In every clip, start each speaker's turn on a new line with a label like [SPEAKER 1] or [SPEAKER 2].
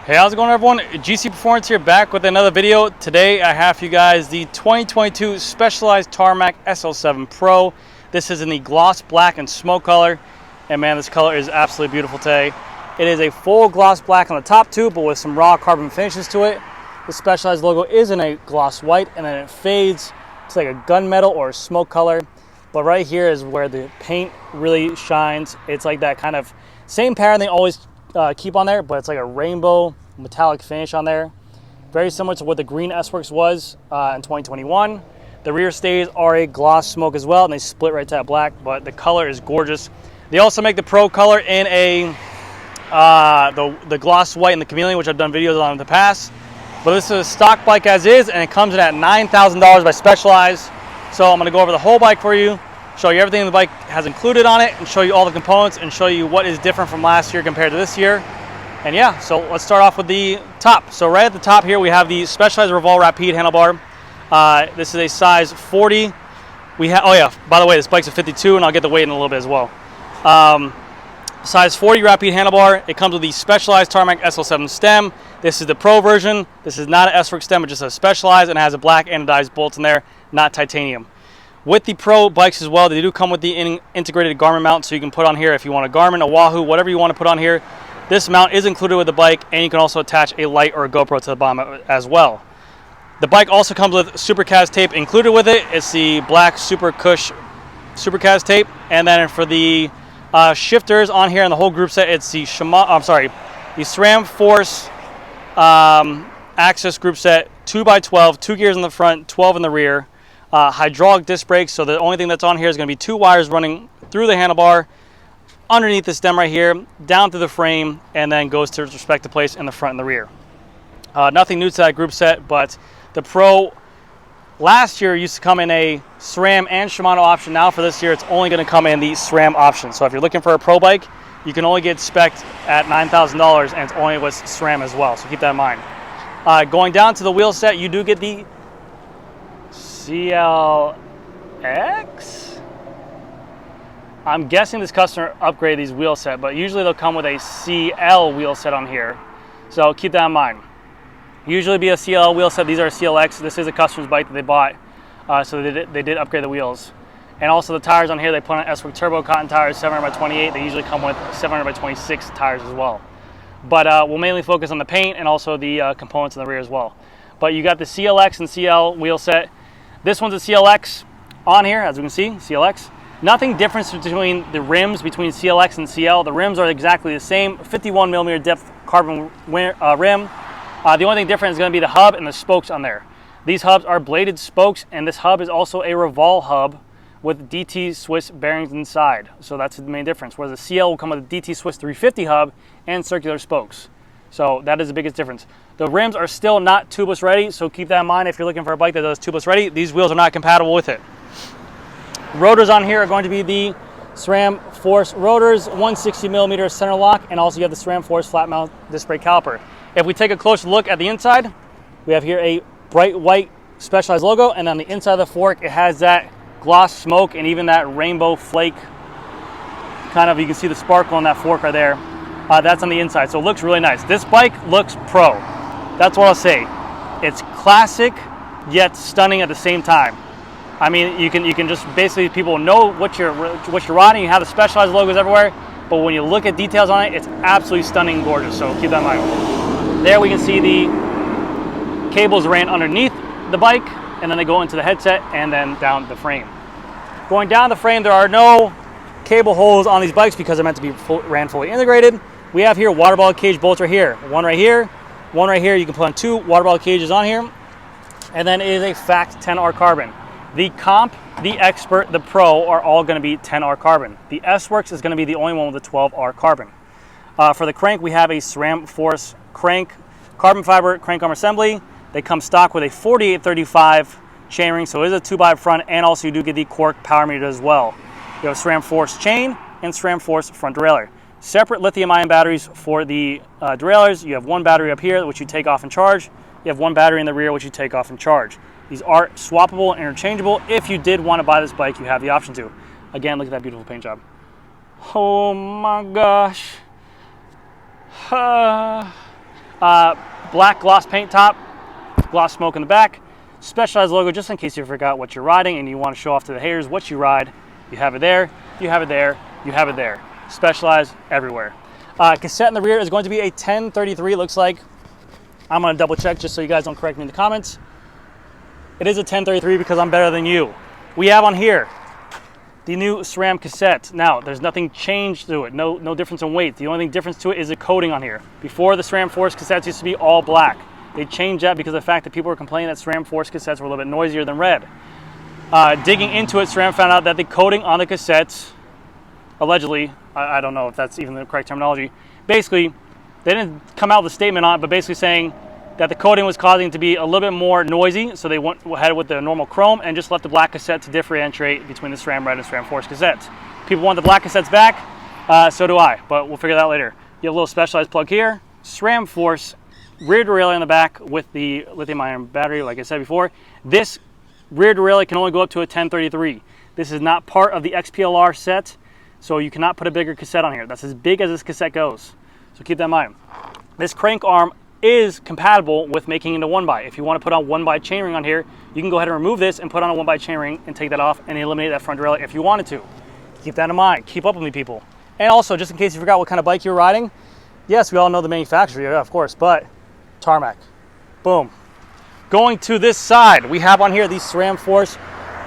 [SPEAKER 1] Hey, how's it going, everyone? GC Performance here, back with another video. Today I have for you guys the 2022 Specialized Tarmac SL7 Pro. This is in the gloss black and smoke color, and man, this color is absolutely beautiful today. It is a full gloss black on the top too, but with some raw carbon finishes to it. The Specialized logo is in a gloss white, and then it fades to like a gunmetal or a smoke color. But right here is where the paint really shines. It's like that kind of same pattern they always keep on there, but it's like a rainbow metallic finish on there. Very similar to what the green S-Works was in 2021. The rear stays are a gloss smoke as well, and they split right to that black, but the color is gorgeous. They also make the Pro color in a the gloss white and the chameleon, which I've done videos on in the past. But this is a stock bike as is, and it comes in at $9,000 by Specialized. So I'm going to go over the whole bike for you, show you everything the bike has included on it, and show you all the components, and show you what is different from last year compared to this year. And yeah, so let's start off with the top. So right at the top here, we have the Specialized Revol Rapide handlebar. This is a size 40. We have, oh yeah, by the way, this bike's a 52, and I'll get the weight in a little bit as well. Size 40 Rapide handlebar. It comes with the Specialized Tarmac SL7 stem. This is the Pro version. This is not an S-Works stem, it just says Specialized, and it has a black anodized bolt in there, not titanium. With the Pro bikes as well, they do come with the integrated Garmin mount, so you can put on here if you want a Garmin, a Wahoo, whatever you want to put on here. This mount is included with the bike, and you can also attach a light or a GoPro to the bottom as well. The bike also comes with Supercast tape included with it. It's the black Super Cush Supercast tape, and then for the shifters on here and the whole group set, it's the the SRAM Force Axis group set 2x12, 2 gears in the front, 12 in the rear. Hydraulic disc brakes, so the only thing that's on here is going to be 2 wires running through the handlebar, underneath the stem right here, down through the frame, and then goes to its respective place in the front and the rear. Nothing new to that group set, but the Pro last year used to come in a SRAM and Shimano option. Now for this year, it's only going to come in the SRAM option. So if you're looking for a Pro bike, you can only get spec'd at $9,000, and it's only with SRAM as well, so keep that in mind. Going down to the wheel set, you do get the CLX? I'm guessing this customer upgraded these wheel set, but usually they'll come with a CL wheel set on here. So keep that in mind. Usually be a CL wheel set. These are a CLX. This is a customer's bike that they bought, so they did upgrade the wheels. And also the tires on here, they put on S-Works Turbo Cotton tires, 700x28. They usually come with 700x26 tires as well. But we'll mainly focus on the paint and also the components in the rear as well. But you got the CLX and CL wheel set. This one's a CLX on here, as you can see, CLX. Nothing difference between the rims between CLX and CL. The rims are exactly the same, 51mm depth carbon rim. The only thing different is going to be the hub and the spokes on there. These hubs are bladed spokes, and this hub is also a Revol hub with DT Swiss bearings inside. So that's the main difference. Whereas the CL will come with a DT Swiss 350 hub and circular spokes. So that is the biggest difference. The rims are still not tubeless ready, so keep that in mind if you're looking for a bike that does tubeless ready. These wheels are not compatible with it. Rotors on here are going to be the SRAM Force rotors, 160mm center lock, and also you have the SRAM Force flat mount disc brake caliper. If we take a closer look at the inside, we have here a bright white Specialized logo, and on the inside of the fork, it has that gloss smoke and even that rainbow flake kind of, you can see the sparkle on that fork right there. That's on the inside, so it looks really nice. This bike looks pro. That's what I'll say. It's classic, yet stunning at the same time. I mean, you can just basically, people know what you're riding. You have the Specialized logos everywhere, but when you look at details on it, it's absolutely stunning and gorgeous. So keep that in mind. There we can see the cables ran underneath the bike, and then they go into the headset and then down the frame. Going down the frame, there are no cable holes on these bikes because they're meant to be ran fully integrated. We have here water bottle cage bolts right here. One right here, one right here. You can put on 2 water bottle cages on here, and then it is a FACT 10R carbon. The Comp, the Expert, the Pro are all going to be 10R carbon. The S-Works is going to be the only one with a 12R carbon. For the crank, we have a SRAM Force crank, carbon fiber crank arm assembly. They come stock with a 4835 chainring, so it is a 2x front, and also you do get the Cork power meter as well. You have SRAM Force chain and SRAM Force front derailleur. Separate lithium-ion batteries for the derailleurs. You have 1 battery up here, which you take off and charge. You have 1 battery in the rear, which you take off and charge. These are swappable and interchangeable. If you did want to buy this bike, you have the option to. Again, look at that beautiful paint job. Oh my gosh. Black gloss paint top, gloss smoke in the back, specialized logo just in case you forgot what you're riding and you want to show off to the haters what you ride. You have it there, you have it there, you have it there. Specialized everywhere. Cassette in the rear is going to be a 1033, looks like. I'm going to double check just so you guys don't correct me in the comments. It is a 1033 because I'm better than you. We have on here the new SRAM cassette. Now, there's nothing changed to it, no difference in weight. The only difference to it is the coating on here. Before, the SRAM Force cassettes used to be all black. They changed that because of the fact that people were complaining that SRAM Force cassettes were a little bit noisier than red. Digging into it, SRAM found out that the coating on the cassettes, allegedly, I don't know if that's even the correct terminology, basically, they didn't come out with a statement on it, but basically saying that the coating was causing it to be a little bit more noisy, so they went ahead with the normal chrome and just left the black cassette to differentiate between the SRAM Red and SRAM Force cassettes. People want the black cassettes back, so do I, but we'll figure that out later. You have a little specialized plug here, SRAM Force rear derailleur in the back with the lithium-ion battery, like I said before. This rear derailleur can only go up to a 1033. This is not part of the XPLR set, so you cannot put a bigger cassette on here. That's as big as this cassette goes, so keep that in mind. This crank arm is compatible with making into 1x. If you want to put on 1x chainring on here, you can go ahead and remove this and put on a 1x chainring and take that off and eliminate that front derailleur if you wanted to. Keep that in mind. Keep up with me, people. And also, just in case you forgot what kind of bike you're riding, yes, we all know the manufacturer, yeah, of course, but Tarmac. Boom. Going to this side, we have on here the SRAM Force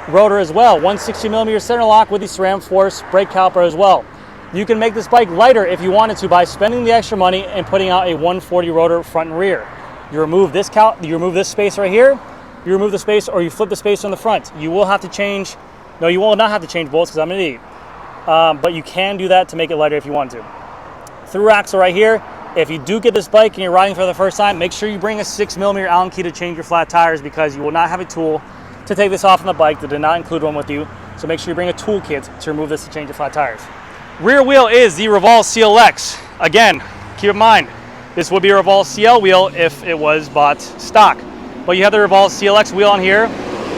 [SPEAKER 1] rotor as well. 160mm center lock with the SRAM Force brake caliper as well. You can make this bike lighter if you wanted to by spending the extra money and putting out a 140 rotor front and rear. You remove this space right here, you remove the space, or you flip the space on the front. You will have to change, no, you will not have to change bolts because I'm an idiot. But you can do that to make it lighter if you want to. Through axle right here, if you do get this bike and you're riding for the first time, make sure you bring a 6mm Allen key to change your flat tires because you will not have a tool to take this off on the bike. They did not include one with you. So make sure you bring a toolkit to remove this to change the flat tires. Rear wheel is the Revolve CLX. Again, keep in mind, this would be a Revolve CL wheel if it was bought stock. But you have the Revolve CLX wheel on here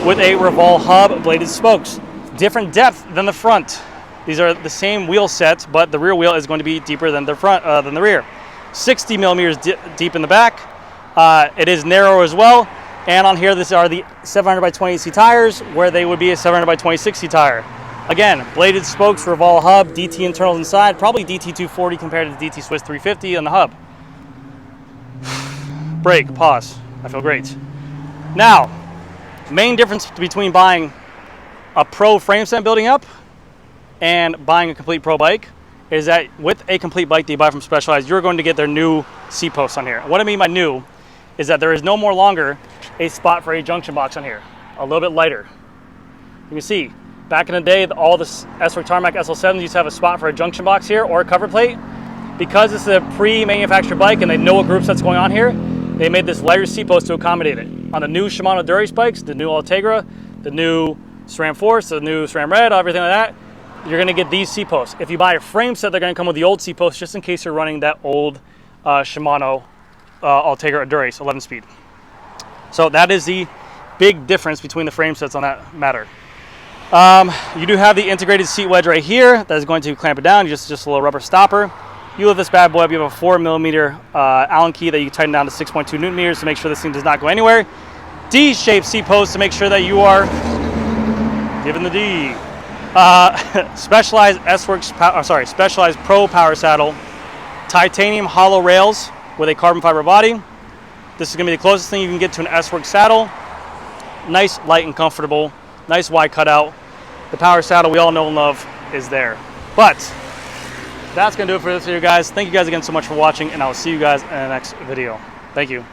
[SPEAKER 1] with a Revolve hub bladed spokes. Different depth than the front. These are the same wheel sets, but the rear wheel is going to be deeper than the front, than the rear. 60mm deep in the back. It is narrow as well. And on here, these are the 700x20C tires, where they would be a 700x26C tire. Again, bladed spokes, Revolve hub, DT internals inside, probably DT240 compared to DT Swiss 350 on the hub. Brake, pause. I feel great. Now, main difference between buying a pro frame set building up and buying a complete pro bike is that with a complete bike that you buy from Specialized, you're going to get their new Seatpost on here. What I mean by new is that there is no more longer a spot for a junction box on here. A little bit lighter. You can see, back in the day, all the S-Work Tarmac SL7s used to have a spot for a junction box here or a cover plate. Because this is a pre-manufactured bike and they know what group set's going on here, they made this lighter Seatpost to accommodate it. On the new Shimano Dura bikes, the new Ultegra, the new SRAM Force, the new SRAM Red, everything like that, you're going to get these Seatposts. If you buy a frame set, they're going to come with the old Seatpost just in case you're running that old Shimano Ultegra Dura 11 speed. So that is the big difference between the frame sets on that matter. You do have the integrated seat wedge right here that is going to clamp it down, just a little rubber stopper. You lift this bad boy up, you have a 4mm Allen key that you tighten down to 6.2 Newton meters to make sure this thing does not go anywhere. D-shaped seat post to make sure that you are giving the D. Specialized Specialized Pro Power Saddle, titanium hollow rails with a carbon fiber body. This is going to be the closest thing you can get to an S-Work saddle. Nice, light, and comfortable. Nice wide cutout. The power saddle we all know and love is there. But that's going to do it for this video, guys. Thank you guys again so much for watching, and I will see you guys in the next video. Thank you.